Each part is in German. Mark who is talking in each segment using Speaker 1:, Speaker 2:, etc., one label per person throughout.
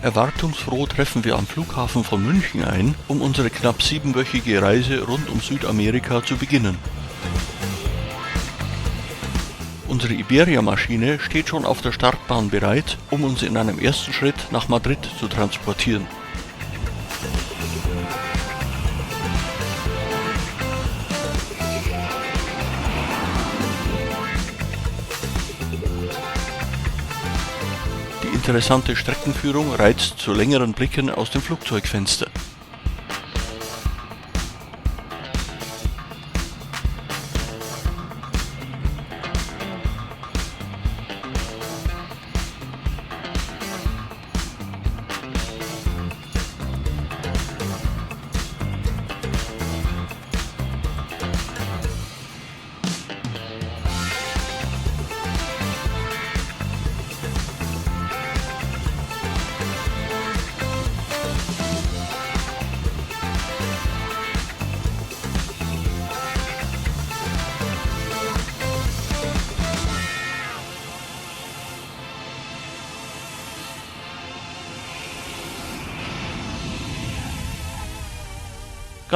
Speaker 1: Erwartungsfroh treffen wir am Flughafen von München ein, um unsere knapp 7-wöchige Reise rund um Südamerika zu beginnen. Unsere Iberia-Maschine steht schon auf der Startbahn bereit, um uns in einem ersten Schritt nach Madrid zu transportieren. Die interessante Streckenführung reizt zu längeren Blicken aus dem Flugzeugfenster.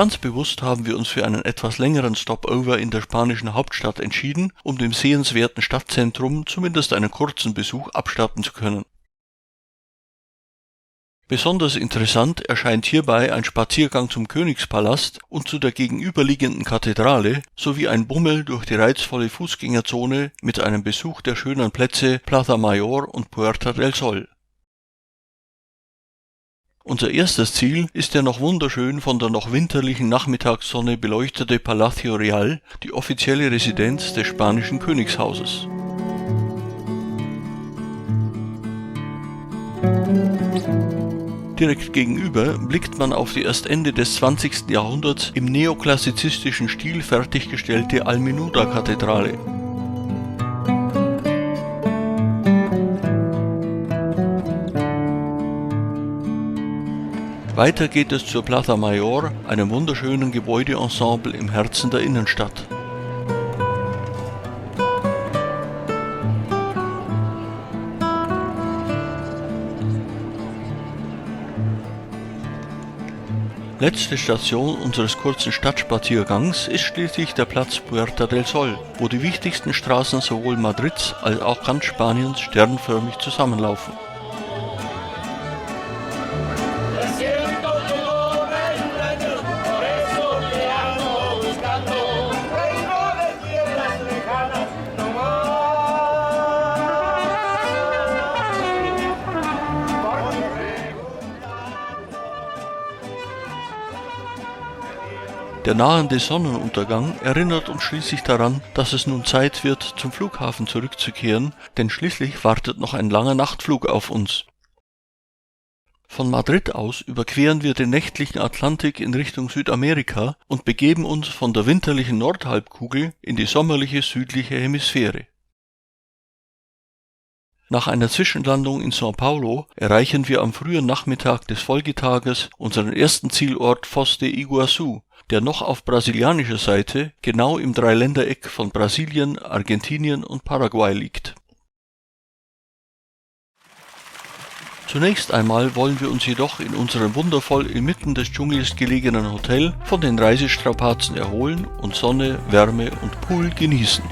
Speaker 1: Ganz bewusst haben wir uns für einen etwas längeren Stopover in der spanischen Hauptstadt entschieden, um dem sehenswerten Stadtzentrum zumindest einen kurzen Besuch abstatten zu können. Besonders interessant erscheint hierbei ein Spaziergang zum Königspalast und zu der gegenüberliegenden Kathedrale sowie ein Bummel durch die reizvolle Fußgängerzone mit einem Besuch der schönen Plätze Plaza Mayor und Puerta del Sol. Unser erstes Ziel ist der noch wunderschön von der noch winterlichen Nachmittagssonne beleuchtete Palacio Real, die offizielle Residenz des spanischen Königshauses. Direkt gegenüber blickt man auf die erst Ende des 20. Jahrhunderts im neoklassizistischen Stil fertiggestellte Almenuda-Kathedrale. Weiter geht es zur Plaza Mayor, einem wunderschönen Gebäudeensemble im Herzen der Innenstadt. Letzte Station unseres kurzen Stadtspaziergangs ist schließlich der Platz Puerta del Sol, wo die wichtigsten Straßen sowohl Madrids als auch ganz Spaniens sternförmig zusammenlaufen. Der nahende Sonnenuntergang erinnert uns schließlich daran, dass es nun Zeit wird, zum Flughafen zurückzukehren, denn schließlich wartet noch ein langer Nachtflug auf uns. Von Madrid aus überqueren wir den nächtlichen Atlantik in Richtung Südamerika und begeben uns von der winterlichen Nordhalbkugel in die sommerliche südliche Hemisphäre. Nach einer Zwischenlandung in São Paulo erreichen wir am frühen Nachmittag des Folgetages unseren ersten Zielort Foz de Iguaçu, der noch auf brasilianischer Seite genau im Dreiländereck von Brasilien, Argentinien und Paraguay liegt. Zunächst einmal wollen wir uns jedoch in unserem wundervoll inmitten des Dschungels gelegenen Hotel von den Reisestrapazen erholen und Sonne, Wärme und Pool genießen.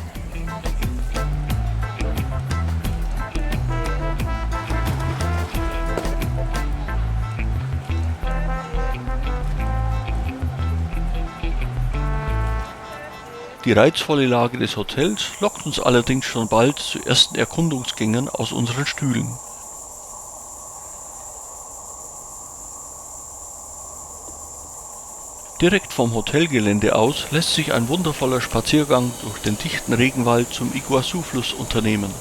Speaker 1: Die reizvolle Lage des Hotels lockt uns allerdings schon bald zu ersten Erkundungsgängen aus unseren Stühlen. Direkt vom Hotelgelände aus lässt sich ein wundervoller Spaziergang durch den dichten Regenwald zum Iguaçu-Fluss unternehmen.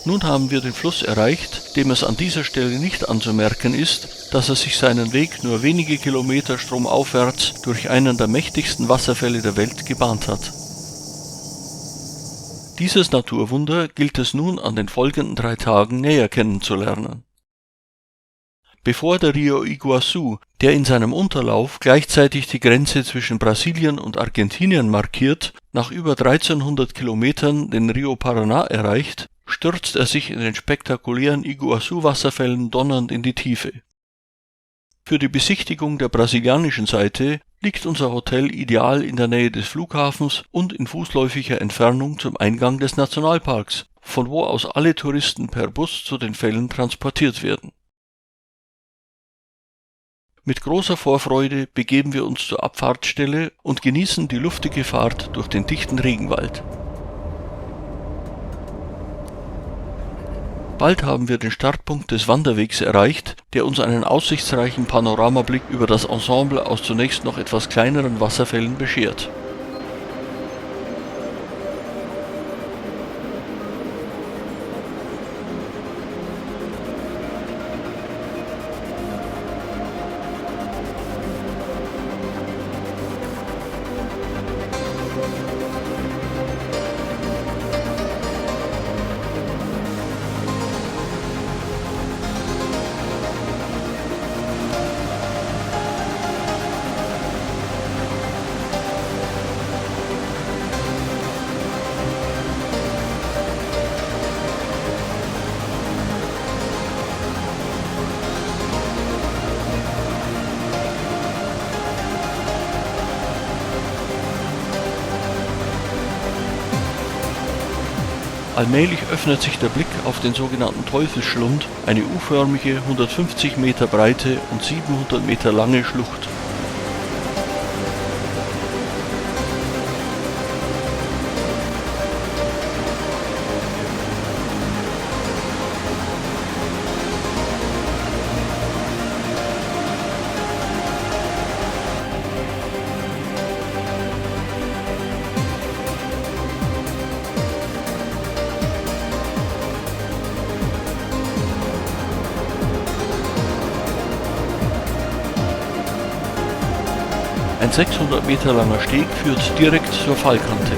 Speaker 1: Nun haben wir den Fluss erreicht, dem es an dieser Stelle nicht anzumerken ist, dass er sich seinen Weg nur wenige Kilometer stromaufwärts durch einen der mächtigsten Wasserfälle der Welt gebahnt hat. Dieses Naturwunder gilt es nun an den folgenden 3 Tagen näher kennenzulernen. Bevor der Rio Iguazu, der in seinem Unterlauf gleichzeitig die Grenze zwischen Brasilien und Argentinien markiert, nach über 1300 Kilometern den Rio Paraná erreicht, stürzt er sich in den spektakulären Iguazu-Wasserfällen donnernd in die Tiefe. Für die Besichtigung der brasilianischen Seite liegt unser Hotel ideal in der Nähe des Flughafens und in fußläufiger Entfernung zum Eingang des Nationalparks, von wo aus alle Touristen per Bus zu den Fällen transportiert werden. Mit großer Vorfreude begeben wir uns zur Abfahrtsstelle und genießen die luftige Fahrt durch den dichten Regenwald. Bald haben wir den Startpunkt des Wanderwegs erreicht, der uns einen aussichtsreichen Panoramablick über das Ensemble aus zunächst noch etwas kleineren Wasserfällen beschert. Allmählich öffnet sich der Blick auf den sogenannten Teufelsschlund, eine U-förmige, 150 Meter breite und 700 Meter lange Schlucht. Ein 600 Meter langer Steg führt direkt zur Fallkante.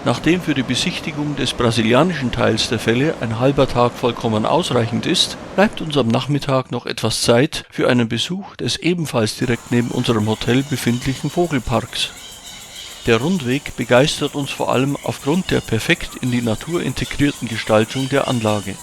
Speaker 1: Nachdem für die Besichtigung des brasilianischen Teils der Fälle ein halber Tag vollkommen ausreichend ist, bleibt uns am Nachmittag noch etwas Zeit für einen Besuch des ebenfalls direkt neben unserem Hotel befindlichen Vogelparks. Der Rundweg begeistert uns vor allem aufgrund der perfekt in die Natur integrierten Gestaltung der Anlage.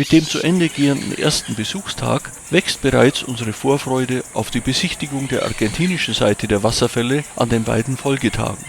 Speaker 1: Mit dem zu Ende gehenden ersten Besuchstag wächst bereits unsere Vorfreude auf die Besichtigung der argentinischen Seite der Wasserfälle an den beiden Folgetagen.